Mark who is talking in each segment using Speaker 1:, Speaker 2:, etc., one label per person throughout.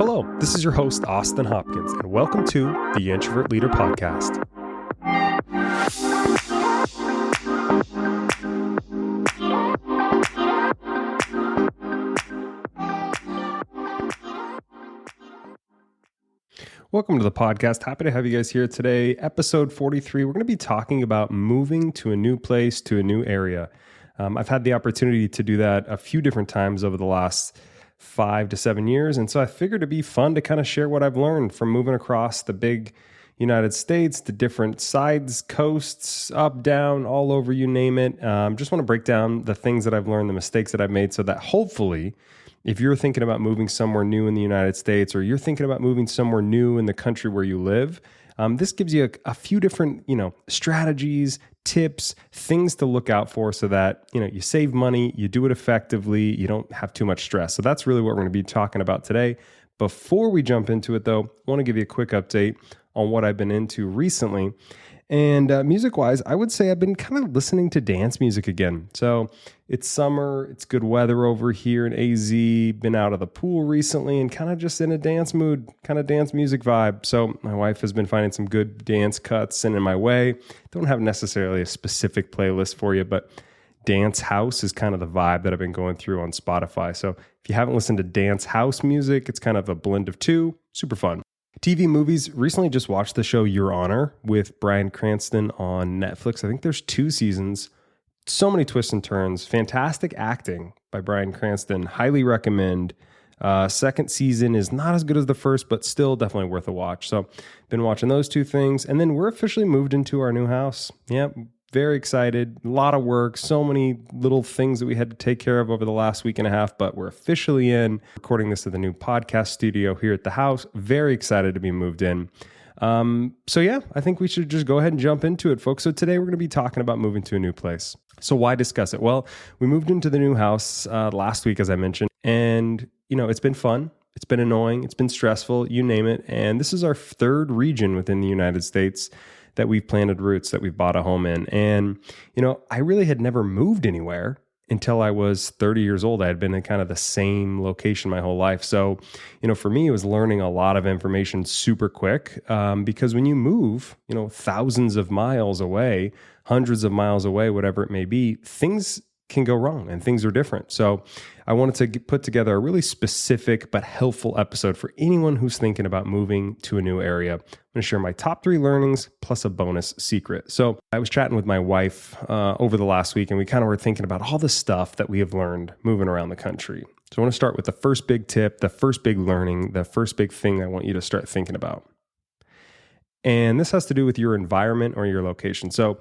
Speaker 1: Hello, this is your host, Austin Hopkins, and welcome to the Introvert Leader Podcast. Welcome to the podcast. Happy to have you guys here today. Episode 43, we're going to be talking about moving to a new place, to a new area. I've had the opportunity to do that a few different times over the last 5 to 7 years. And so I figured it'd be fun to kind of share what I've learned from moving across the big United States, the different sides, coasts, up, down, all over, you name it. Just want to break down the things that I've learned, the mistakes that I've made, so that hopefully, if you're thinking about moving somewhere new in the United States, or you're thinking about moving somewhere new in the country where you live, this gives you a few different, strategies, tips, things to look out for so that, you save money, you do it effectively, you don't have too much stress. So that's really what we're going to be talking about today. Before we jump into it though, I want to give you a quick update on what I've been into recently. And music-wise, I would say I've been kind of listening to dance music again. So it's summer, it's good weather over here in AZ, been out of the pool recently and kind of just in a dance mood, kind of dance music vibe. So my wife has been finding some good dance cuts sent in my way. Don't have necessarily a specific playlist for you, but dance house is kind of the vibe that I've been going through on Spotify. So if you haven't listened to dance house music, it's kind of a blend of two, super fun. TV movies, recently just watched the show Your Honor with Bryan Cranston on Netflix. I think there's 2 seasons, so many twists and turns, fantastic acting by Bryan Cranston, highly recommend. Second season is not as good as the first, but still definitely worth a watch. So been watching those 2 things, and then we're officially moved into our new house. Yep. Very excited, a lot of work, so many little things that we had to take care of over the last week and a half, but we're officially in, recording this at the new podcast studio here at the house. Very excited to be moved in. So yeah, I think we should just go ahead and jump into it, folks. So today we're going to be talking about moving to a new place. So why discuss it? Well, we moved into the new house last week, as I mentioned, and it's been fun. It's been annoying. It's been stressful, you name it. And this is our 3rd region within the United States that we've planted roots, that we've bought a home in. And, I really had never moved anywhere until I was 30 years old. I had been in kind of the same location my whole life. So, for me, it was learning a lot of information super quick because when you move, thousands of miles away, hundreds of miles away, whatever it may be, things can go wrong and things are different. So I wanted to put together a really specific but helpful episode for anyone who's thinking about moving to a new area. I'm going to share my top 3 learnings plus a bonus secret. So I was chatting with my wife over the last week, and we kind of were thinking about all the stuff that we have learned moving around the country. So I want to start with the first big tip, the first big learning, the first big thing I want you to start thinking about. And this has to do with your environment or your location. So,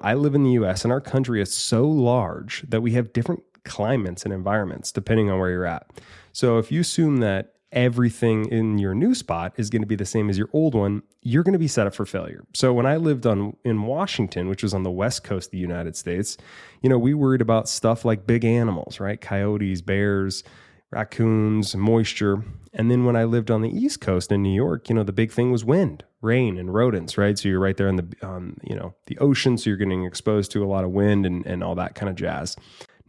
Speaker 1: I live in the US, and our country is so large that we have different climates and environments depending on where you're at. So if you assume that everything in your new spot is going to be the same as your old one, you're going to be set up for failure. So when I lived in Washington, which was on the west coast of the United States, we worried about stuff like big animals, right? Coyotes, bears, raccoons, moisture. And then when I lived on the East Coast in New York, the big thing was wind, rain, and rodents, right? So you're right there in the ocean, so you're getting exposed to a lot of wind and all that kind of jazz.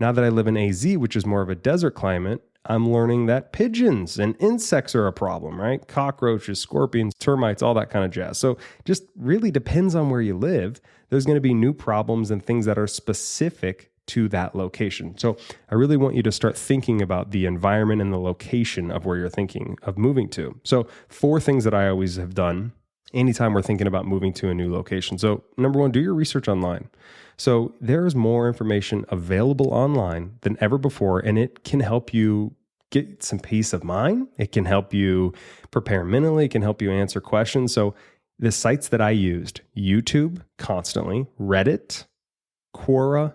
Speaker 1: Now that I live in AZ, which is more of a desert climate, I'm learning that pigeons and insects are a problem, right? Cockroaches, scorpions, termites, all that kind of jazz. So just really depends on where you live. There's going to be new problems and things that are specific to that location. So I really want you to start thinking about the environment and the location of where you're thinking of moving to. So 4 things that I always have done anytime we're thinking about moving to a new location. So number 1, do your research online. So there's more information available online than ever before, and it can help you get some peace of mind. It can help you prepare mentally. It can help you answer questions. So the sites that I used: YouTube constantly, Reddit, Quora,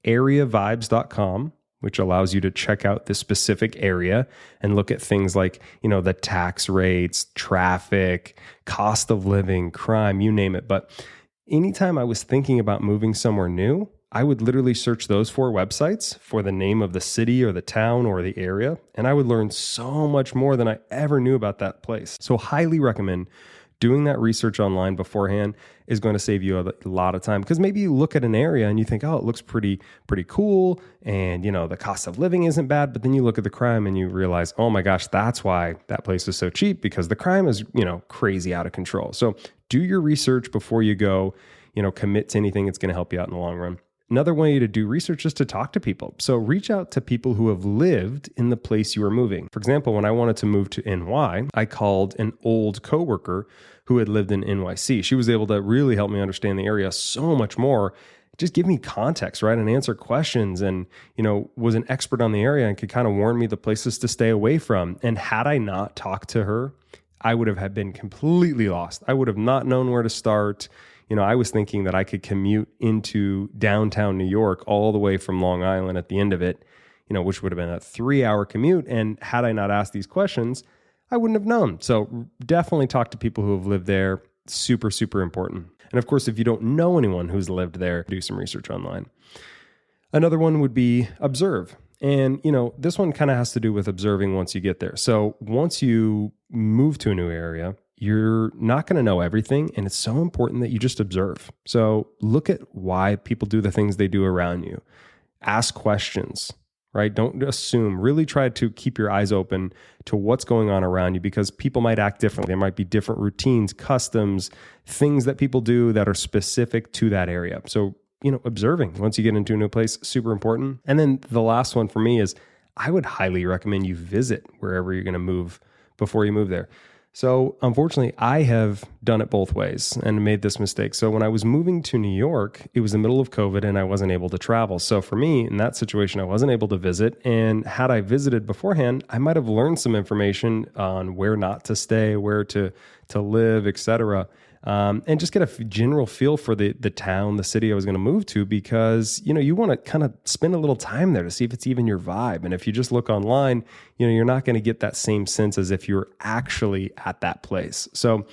Speaker 1: Areavibes.com, which allows you to check out this specific area and look at things like, the tax rates, traffic, cost of living, crime, you name it. But anytime I was thinking about moving somewhere new, I would literally search those 4 websites for the name of the city or the town or the area, and I would learn so much more than I ever knew about that place. So highly recommend doing that research online beforehand is going to save you a lot of time, because maybe you look at an area and you think, oh, it looks pretty cool, and the cost of living isn't bad, but then you look at the crime and you realize, oh my gosh, that's why that place is so cheap, because the crime is crazy out of control. So do your research before you go commit to anything. It's going to help you out in the long run. Another way to do research is to talk to people. So reach out to people who have lived in the place you are moving. For example, when I wanted to move to NY, I called an old coworker who had lived in NYC. She was able to really help me understand the area so much more, just give me context, right? And answer questions, and, was an expert on the area and could kind of warn me the places to stay away from. And had I not talked to her, I would have been completely lost. I would have not known where to start. I was thinking that I could commute into downtown New York all the way from Long Island at the end of it, which would have been a 3-hour commute. And had I not asked these questions, I wouldn't have known. So definitely talk to people who have lived there. Super, super important. And of course, if you don't know anyone who's lived there, do some research online. Another one would be observe. And, this one kind of has to do with observing once you get there. So once you move to a new area, you're not going to know everything, and it's so important that you just observe. So look at why people do the things they do around you. Ask questions, right? Don't assume. Really try to keep your eyes open to what's going on around you, because people might act differently. There might be different routines, customs, things that people do that are specific to that area. So, observing once you get into a new place, super important. And then the last one for me is I would highly recommend you visit wherever you're going to move before you move there. So unfortunately, I have done it both ways and made this mistake. So when I was moving to New York, it was the middle of COVID and I wasn't able to travel. So for me, in that situation, I wasn't able to visit. And had I visited beforehand, I might have learned some information on where not to stay, where to live, etc. And just get a general feel for the town, the city I was going to move to, because, you want to kind of spend a little time there to see if it's even your vibe. And if you just look online, you're not going to get that same sense as if you're actually at that place. So,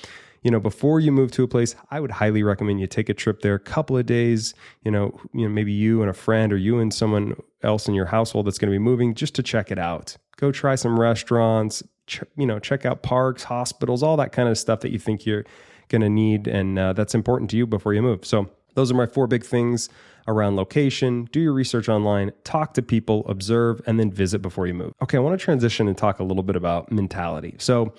Speaker 1: before you move to a place, I would highly recommend you take a trip there, a couple of days, maybe you and a friend, or you and someone else in your household that's going to be moving, just to check it out. Go try some restaurants, check out parks, hospitals, all that kind of stuff that you think you're going to need, and that's important to you before you move. So those are my 4 big things around location. Do your research online, talk to people, observe, and then visit before you move. Okay, I want to transition and talk a little bit about mentality. So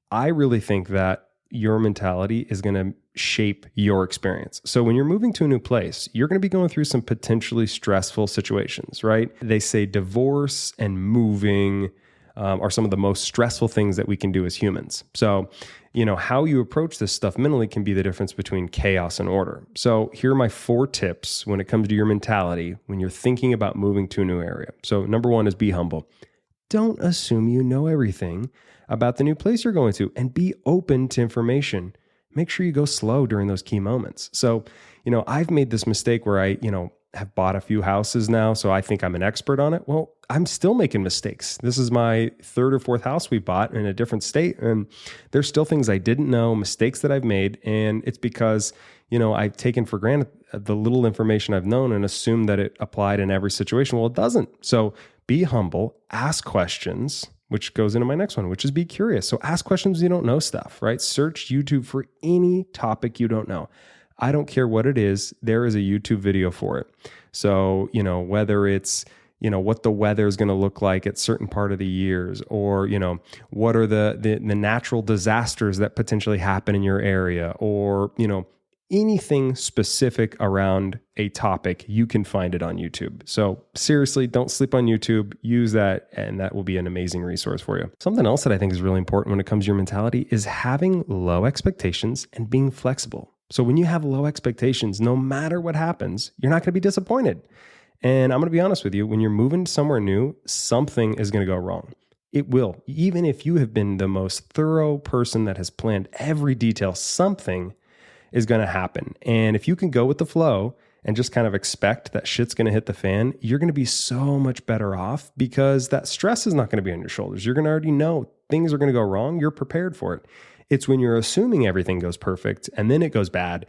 Speaker 1: I really think that your mentality is going to shape your experience. So when you're moving to a new place, you're going to be going through some potentially stressful situations, right? They say divorce and moving are some of the most stressful things that we can do as humans. So, how you approach this stuff mentally can be the difference between chaos and order. So here are my 4 tips when it comes to your mentality when you're thinking about moving to a new area. So number 1 is be humble. Don't assume you know everything about the new place you're going to, and be open to information. Make sure you go slow during those key moments. So, I've made this mistake where I, have bought a few houses now, so I think I'm an expert on it. Well, I'm still making mistakes. This is my 3rd or 4th house we bought in a different state, and there's still things I didn't know, mistakes that I've made, and it's because, I've taken for granted the little information I've known and assumed that it applied in every situation. Well, it doesn't. So be humble, ask questions, which goes into my next one, which is be curious. So ask questions when you don't know stuff, right? Search YouTube for any topic you don't know. I don't care what it is, there is a YouTube video for it. So, whether it's, what the weather is going to look like at certain part of the years, or, what are the natural disasters that potentially happen in your area, or, anything specific around a topic, you can find it on YouTube. So seriously, don't sleep on YouTube. Use that, and that will be an amazing resource for you. Something else that I think is really important when it comes to your mentality is having low expectations and being flexible. So when you have low expectations, no matter what happens, you're not going to be disappointed. And I'm going to be honest with you, when you're moving somewhere new, something is going to go wrong. It will. Even if you have been the most thorough person that has planned every detail, something is going to happen. And if you can go with the flow and just kind of expect that shit's going to hit the fan, you're going to be so much better off, because that stress is not going to be on your shoulders. You're going to already know things are going to go wrong. You're prepared for it. It's when you're assuming everything goes perfect and then it goes bad,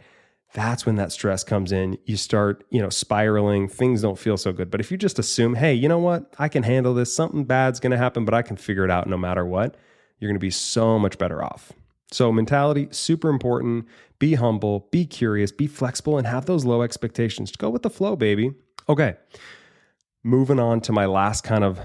Speaker 1: that's when that stress comes in. You start, spiraling. Things don't feel so good. But if you just assume, hey, you know what? I can handle this. Something bad's going to happen, but I can figure it out no matter what. You're going to be so much better off. So mentality, super important. Be humble, be curious, be flexible, and have those low expectations. Go with the flow, baby. Okay, moving on to my last kind of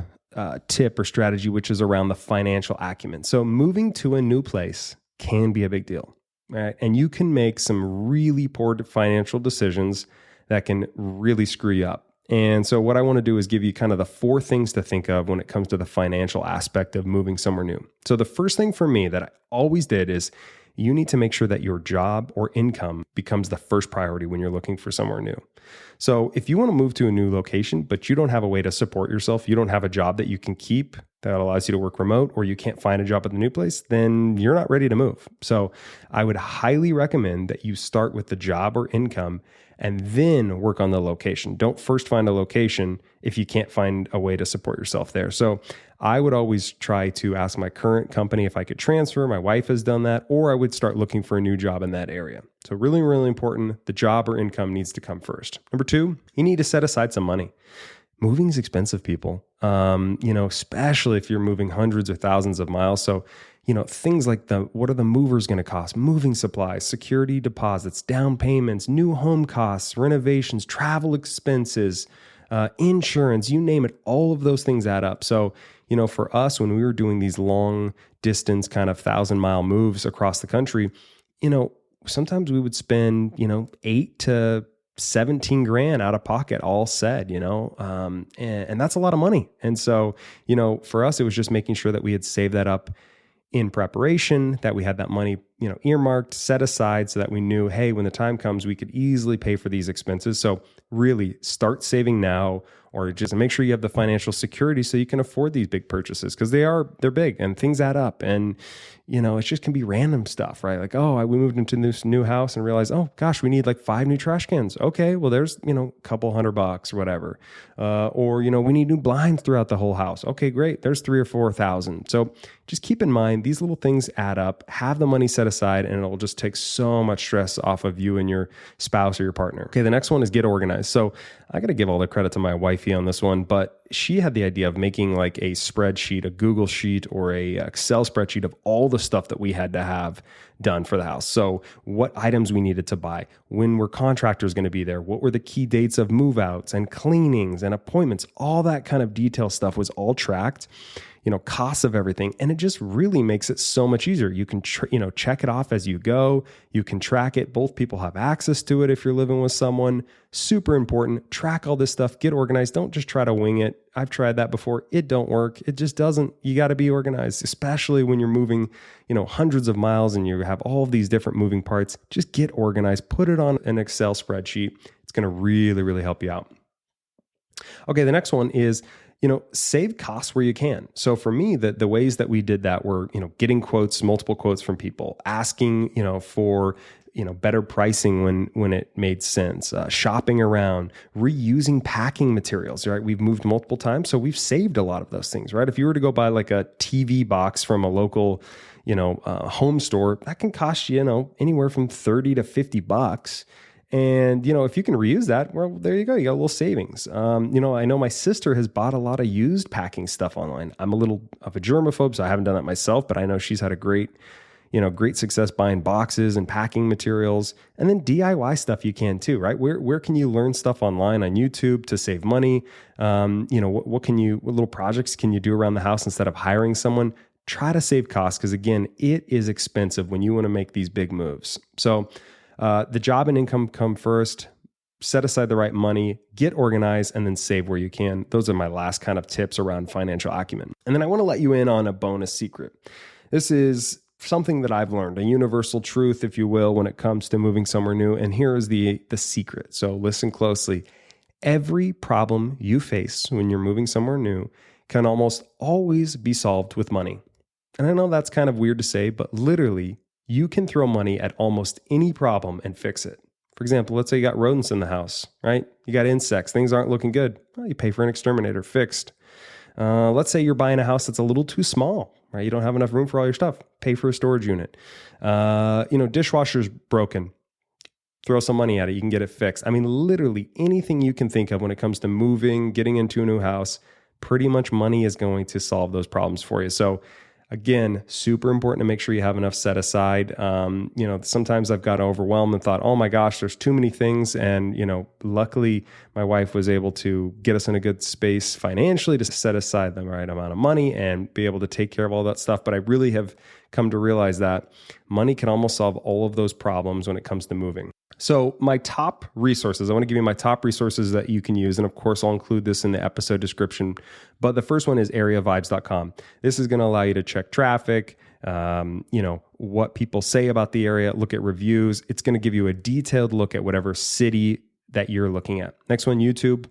Speaker 1: tip or strategy, which is around the financial acumen. So moving to a new place can be a big deal, right? And you can make some really poor financial decisions that can really screw you up. And so what I want to do is give you kind of the 4 things to think of when it comes to the financial aspect of moving somewhere new. So the first thing for me that I always did is you need to make sure that your job or income becomes the first priority when you're looking for somewhere new. So if you want to move to a new location, but you don't have a way to support yourself, you don't have a job that you can keep that allows you to work remote, or you can't find a job at the new place, then you're not ready to move. So I would highly recommend that you start with the job or income and then work on the location. Don't first find a location if you can't find a way to support yourself there. So I would always try to ask my current company if I could transfer. My wife has done that, or I would start looking for a new job in that area. So really, really important. The job or income needs to come first. Number 2, you need to set aside some money. Moving is expensive, people. Especially if you're moving hundreds or thousands of miles. So, things like what are the movers going to cost? Moving supplies, security deposits, down payments, new home costs, renovations, travel expenses, insurance, you name it. All of those things add up. So, for us, when we were doing these long distance kind of 1,000-mile moves across the country, sometimes we would spend, 8 to 17 grand out of pocket, all said, and that's a lot of money. And so, for us, it was just making sure that we had saved that up in preparation, that we had that money, earmarked, set aside so that we knew, hey, when the time comes, we could easily pay for these expenses. So really start saving now, or just make sure you have the financial security so you can afford these big purchases, because they're big and things add up. And, it just can be random stuff, right? Like, we moved into this new house and realized, oh gosh, we need like 5 new trash cans. Okay, well there's, a couple $100 or whatever. Or, we need new blinds throughout the whole house. Okay, great. There's 3,000 or 4,000. So just keep in mind, these little things add up. Have the money set aside, and it'll just take so much stress off of you and your spouse or your partner. Okay, the next one is get organized. So I got to give all the credit to my wifey on this one, but she had the idea of making like a spreadsheet, a Google sheet, or a Excel spreadsheet of all the stuff that we had to have done for the house. So what items we needed to buy, when were contractors going to be there, what were the key dates of move outs and cleanings and appointments, all that kind of detail stuff was all tracked, costs of everything. And it just really makes it so much easier. You can, check it off as you go. You can track it. Both people have access to it if you're living with someone. Super important. Track all this stuff. Get organized. Don't just try to wing it. I've tried that before. It don't work. It just doesn't. You got to be organized, especially when you're moving, hundreds of miles and you have all of these different moving parts. Just get organized. Put it on an Excel spreadsheet. It's going to really, really help you out. Okay, the next one is, save costs where you can. So for me, the ways that we did that were, getting quotes, multiple quotes from people, asking, for, better pricing when it made sense, shopping around, reusing packing materials, right? We've moved multiple times, so we've saved a lot of those things, right? If you were to go buy like a TV box from a local, home store, that can cost you, anywhere from $30 to $50. And, if you can reuse that, well, there you go. You got a little savings. I know my sister has bought a lot of used packing stuff online. I'm a little of a germaphobe, so I haven't done that myself, but I know she's had a great success buying boxes and packing materials. And then DIY stuff you can too, right? Where can you learn stuff online on YouTube to save money? What little projects can you do around the house instead of hiring someone? Try to save costs, because again, it is expensive when you want to make these big moves. So the job and income come first. Set aside the right money, get organized, and then save where you can. Those are my last kind of tips around financial acumen. And then I want to let you in on a bonus secret. This is something that I've learned, a universal truth, if you will, when it comes to moving somewhere new. And here is the secret. So listen closely. Every problem you face when you're moving somewhere new can almost always be solved with money. And I know that's kind of weird to say, but literally, you can throw money at almost any problem and fix it. For example, let's say you got rodents in the house, right? You got insects, things aren't looking good. Well, you pay for an exterminator, fixed. Let's say you're buying a house that's a little too small, right? You don't have enough room for all your stuff. Pay for a storage unit. Dishwasher's broken. Throw some money at it. You can get it fixed. I mean, literally anything you can think of when it comes to moving, getting into a new house, pretty much money is going to solve those problems for you. So Again, super important to make sure you have enough set aside. Sometimes I've got overwhelmed and thought, oh my gosh, there's too many things. And, luckily my wife was able to get us in a good space financially to set aside the right amount of money and be able to take care of all that stuff. But I really have come to realize that money can almost solve all of those problems when it comes to moving. So my top resources, I want to give you my top resources that you can use. And of course, I'll include this in the episode description. But the first one is areavibes.com. This is going to allow you to check traffic, what people say about the area, look at reviews. It's going to give you a detailed look at whatever city that you're looking at. Next one, YouTube.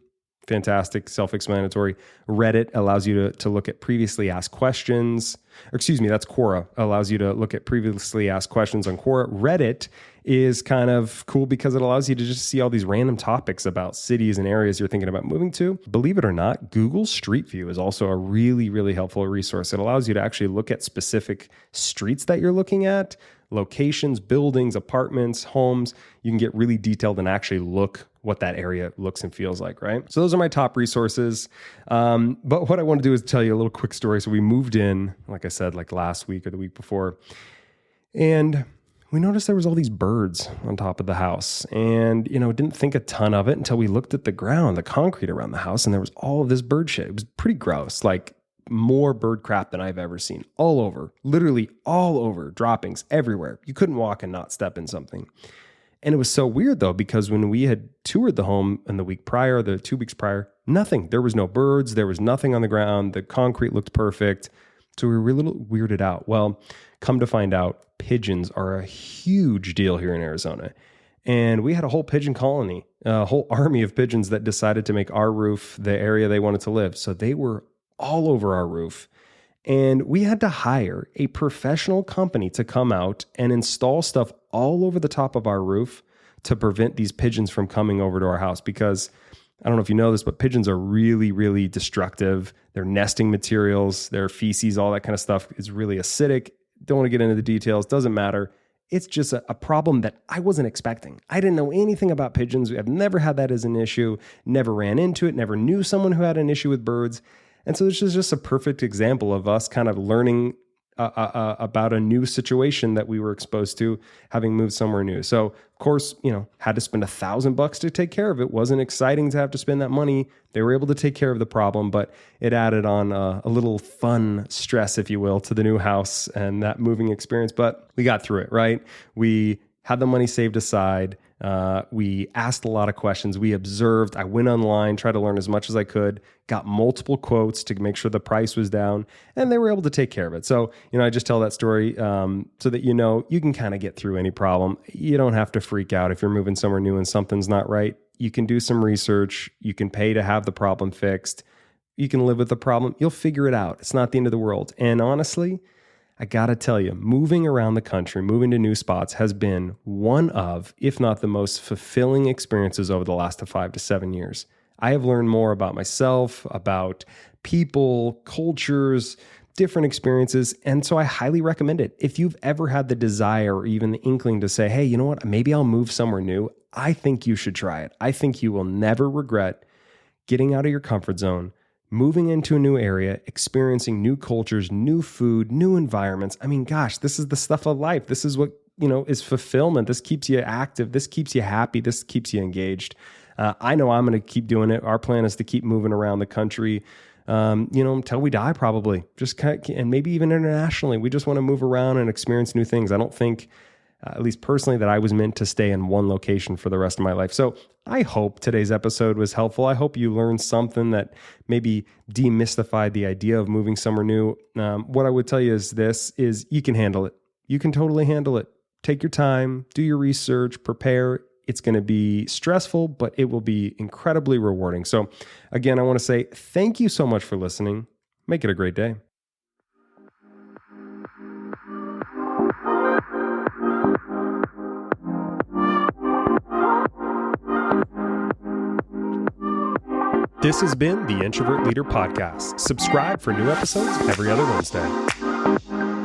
Speaker 1: Fantastic, self-explanatory. Reddit allows you to look at previously asked questions. That's Quora. Allows you to look at previously asked questions on Quora. Reddit is kind of cool because it allows you to just see all these random topics about cities and areas you're thinking about moving to. Believe it or not, Google Street View is also a really, really helpful resource. It allows you to actually look at specific streets that you're looking at, locations, buildings, apartments, homes. You can get really detailed and actually look what that area looks and feels like, right? So those are my top resources. But what I want to do is tell you a little quick story. So we moved in, like I said, like last week or the week before, and we noticed there was all these birds on top of the house, and, didn't think a ton of it until we looked at the ground, the concrete around the house, and there was all of this bird shit. It was pretty gross, like more bird crap than I've ever seen, all over, literally all over, droppings everywhere. You couldn't walk and not step in something. And it was so weird though, because when we had toured the home in the week prior, the 2 weeks prior, nothing. There was no birds. There was nothing on the ground. The concrete looked perfect. So we were a little weirded out. Well, come to find out, pigeons are a huge deal here in Arizona. And we had a whole pigeon colony, a whole army of pigeons that decided to make our roof the area they wanted to live. So they were all over our roof. And we had to hire a professional company to come out and install stuff all over the top of our roof to prevent these pigeons from coming over to our house. Because I don't know if you know this, but pigeons are really, really destructive. Their nesting materials, their feces, all that kind of stuff is really acidic. Don't want to get into the details. Doesn't matter. It's just a problem that I wasn't expecting. I didn't know anything about pigeons. I've never had that as an issue, never ran into it, never knew someone who had an issue with birds. And so this is just a perfect example of us kind of learning about a new situation that we were exposed to, having moved somewhere new. So, of course, had to spend $1,000 to take care of it. Wasn't exciting to have to spend that money. They were able to take care of the problem, but it added on a little fun stress, if you will, to the new house and that moving experience. But we got through it, right? We had the money saved aside. We asked a lot of questions. We observed. I went online, tried to learn as much as I could, got multiple quotes to make sure the price was down, and they were able to take care of it. So, I just tell that story so that you can kind of get through any problem. You don't have to freak out if you're moving somewhere new and something's not right. You can do some research. You can pay to have the problem fixed. You can live with the problem. You'll figure it out. It's not the end of the world. And honestly, I gotta tell you, moving around the country, moving to new spots has been one of, if not the most fulfilling experiences over the last 5 to 7 years. I have learned more about myself, about people, cultures, different experiences. And so I highly recommend it. If you've ever had the desire or even the inkling to say, hey, you know what, maybe I'll move somewhere new, I think you should try it. I think you will never regret getting out of your comfort zone, moving into a new area, experiencing new cultures, new food, new environments. I mean, gosh, this is the stuff of life. This is what, is fulfillment. This keeps you active. This keeps you happy. This keeps you engaged. I know I'm going to keep doing it. Our plan is to keep moving around the country, until we die, probably. And maybe even internationally. We just want to move around and experience new things. I don't think, at least personally, that I was meant to stay in one location for the rest of my life. So I hope today's episode was helpful. I hope you learned something that maybe demystified the idea of moving somewhere new. What I would tell you is you can handle it. You can totally handle it. Take your time, do your research, prepare. It's going to be stressful, but it will be incredibly rewarding. So again, I want to say thank you so much for listening. Make it a great day. This has been the Introvert Leader Podcast. Subscribe for new episodes every other Wednesday.